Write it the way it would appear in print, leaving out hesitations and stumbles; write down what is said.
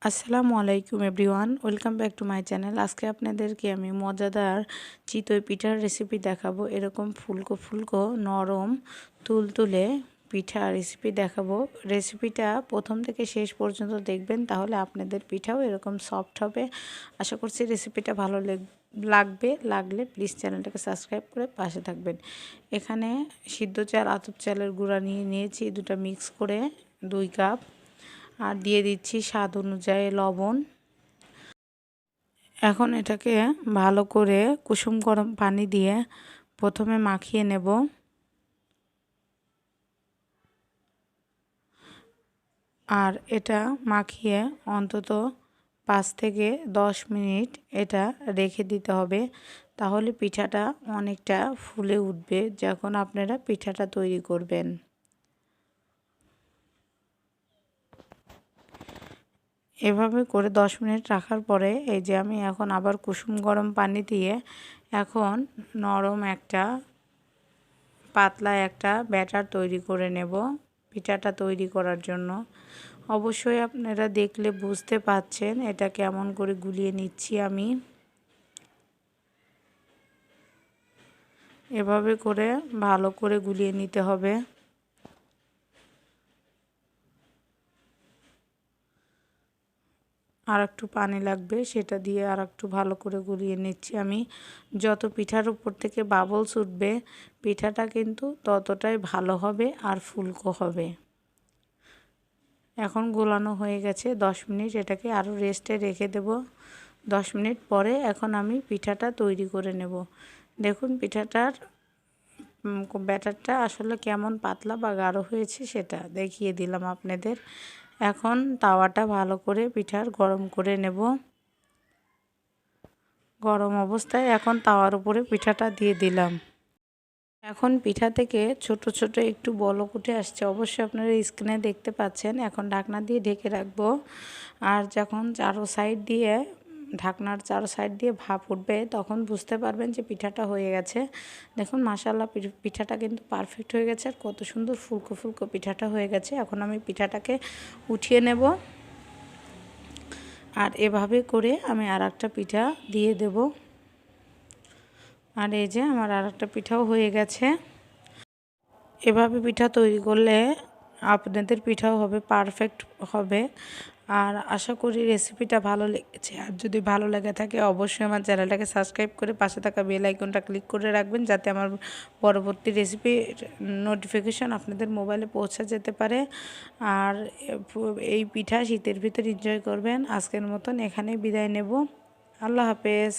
আসসালামু আলাইকুম everyone, welcome back to my channel. আজকে আপনাদেরকে আমি মজাদার চিতই পিঠার রেসিপি দেখাবো। এরকম ফুলকো ফুলকো নরম তুলতুলে পিঠা রেসিপি দেখাবো। রেসিপিটা প্রথম থেকে শেষ পর্যন্ত দেখবেন, তাহলে আপনাদের পিঠাও এরকম সফট হবে। আশা করছি রেসিপিটা ভালো লাগলে প্লিজ চ্যানেলটাকে সাবস্ক্রাইব করে পাশে থাকবেন। এখানে সিদ্ধ চাল, আতপ চালের গুঁড়া নিয়েছি দুটো মিক্স করে 2 কাপ, আর দিয়ে দিচ্ছি স্বাদ অনুযায়ী লবণ। এখন এটাকে ভালো করে কুসুম গরম পানি দিয়ে প্রথমে মাখিয়ে নেব। আর এটা মাখিয়ে অন্তত 5 থেকে 10 মিনিট এটা রেখে দিতে হবে, তাহলে পিঠাটা অনেকটা ফুলে উঠবে যখন আপনারা পিঠাটা তৈরি করবেন। এভাবে করে 10 মিনিট রাখার পরে এই যে আমি এখন আবার কুসুম গরম পানি দিয়ে এখন নরম একটা পাতলা একটা ব্যাটার তৈরি করে নেব পিঠাটা তৈরি করার জন্য। অবশ্যই আপনারা দেখলে বুঝতে পাচ্ছেন এটা কেমন করে গুলিয়ে নিচ্ছি আমি। এভাবে করে ভালো করে গুলিয়ে নিতে হবে। আর একটু পানি লাগবে, সেটা দিয়ে আর একটু ভালো করে গুলিয়ে নিচ্ছি আমি। যত পিঠার উপর থেকে বাবলস উঠবে পিঠাটা কিন্তু ততটাই ভালো হবে আর ফুলকো হবে। এখন গোলানো হয়ে গেছে 10 মিনিট, এটাকে আরও রেস্টে রেখে দেব। 10 মিনিট পরে এখন আমি পিঠাটা তৈরি করে নেব। দেখুন পিঠাটার ব্যাটারটা আসলে কেমন পাতলা বা গাঢ় হয়েছে সেটা দেখিয়ে দিলাম আপনাদের। এখন তাওয়াটা ভালো করে পিঠার গরম করে নেব। গরম অবস্থায় এখন তাওয়ার উপরে পিঠাটা দিয়ে দিলাম। এখন পিঠা থেকে ছোট ছোট একটু বলক উঠে আসছে, অবশ্যই আপনারা স্ক্রিনে দেখতে পাচ্ছেন। এখন ঢাকনা দিয়ে ঢেকে রাখবো, আর যখন ঢাকনার চারো সাইড দিয়ে ভাপ উঠবে তখন বুঝতে পারবেন যে পিঠাটা হয়ে গেছে। দেখুন মাশাআল্লাহ পিঠাটা কিন্তু পারফেক্ট হয়ে গেছে, আর কত সুন্দর ফুলকো ফুলকো পিঠাটা হয়ে গেছে। এখন আমি পিঠাটাকে উঠিয়ে নেব, আর এভাবে করে আমি আর একটা পিঠা দিয়ে দেব। আর এই যে আমার আর একটা পিঠাও হয়ে গেছে। এভাবে পিঠা তৈরি করলে আপনাদের পিঠাও হবে পারফেক্ট হবে। আর আশা করি রেসিপিটা ভালো লেগেছে, আর যদি ভালো লেগে থাকে অবশ্যই আমার চ্যানেলটাকে সাবস্ক্রাইব করে পাশে থাকা বেল আইকনটা ক্লিক করে রাখবেন, যাতে আমার পরবর্তী রেসিপি নোটিফিকেশন আপনাদের মোবাইলে পৌঁছে যেতে পারে। আর এই পিঠা শীতের ভিতর এনজয় করবেন। আজকের মতন এখানেই বিদায় নেব। আল্লাহ হাফেজ।